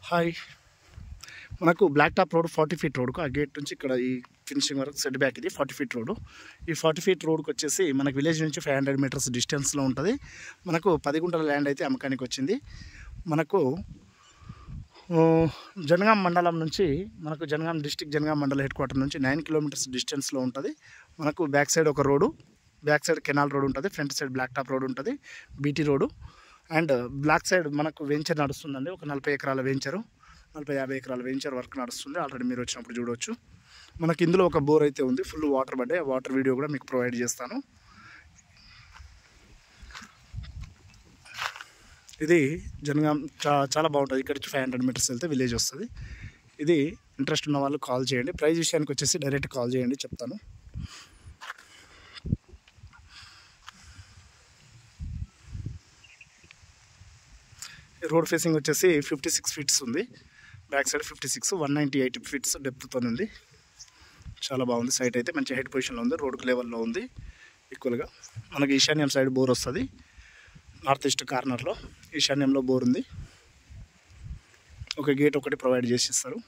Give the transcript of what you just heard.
Hi, మనకు black top road 40 feet రోడ్కు ఆ gate నుంచి ఇక్కడ ఈ ఫినిషింగ్ వరకు సెట్ బ్యాక్ ఇది 40 ఫీట్ రోడ్. ఈ 40 ఫీట్ రోడ్కి వచ్చేసి మనకు విలేజ్ నుంచి 500 మీటర్స్ డిస్టెన్స్లో ఉంటుంది. మనకు 10 గుంటల ల్యాండ్ అయితే అమ్మకానికి వచ్చింది. మనకు జనగాం మండలం నుంచి మనకు జనగాం డిస్టిక్ జనగాం మండల హెడ్ క్వార్టర్ నుంచి 9 కిలోమీటర్స్ డిస్టెన్స్లో ఉంటుంది. మనకు బ్యాక్ సైడ్ ఒక road, back side canal road ఉంటుంది, front side black top road ఉంటుంది, BT road. And block side మనకు వెంచర్ నడుస్తుందండి. ఒక 40 ఎకరాల వెంచరు, 40-50 ఎకరాల వెంచర్ వర్క్ నడుస్తుంది. ఆల్రెడీ మీరు వచ్చినప్పుడు చూడవచ్చు. మనకి ఇందులో ఒక బోర్ అయితే ఉంది, ఫుల్ వాటర్ పడ్డాయి. ఆ వాటర్ వీడియో కూడా మీకు ప్రొవైడ్ చేస్తాను. ఇది జనగాం చాలా బాగుంటుంది. ఇక్కడ నుంచి 500 మీటర్స్ వెళ్తే విలేజ్ వస్తుంది. ఇది ఇంట్రెస్ట్ ఉన్న వాళ్ళు కాల్ చేయండి. ప్రైస్ విషయానికి వచ్చేసి డైరెక్ట్ కాల్ చేయండి, చెప్తాను. రోడ్ ఫేసింగ్ వచ్చేసి 56 ఫీట్స్ ఉంది. బ్యాక్ సైడ్ 56, 198 ఫీట్స్ డెప్త్తో ఉంది. చాలా బాగుంది. సైట్ అయితే మంచి హైట్ పొజిషన్లో ఉంది, రోడ్కు లెవెల్లో ఉంది. ఈక్వల్గా మనకి ఈశాన్యం సైడ్ బోర్ వస్తుంది. నార్త్ ఈస్ట్ కార్నర్లో ఈశాన్యంలో బోర్ ఉంది. ఒక గేట్ ఒకటి ప్రొవైడ్ చేసి ఇస్తారు.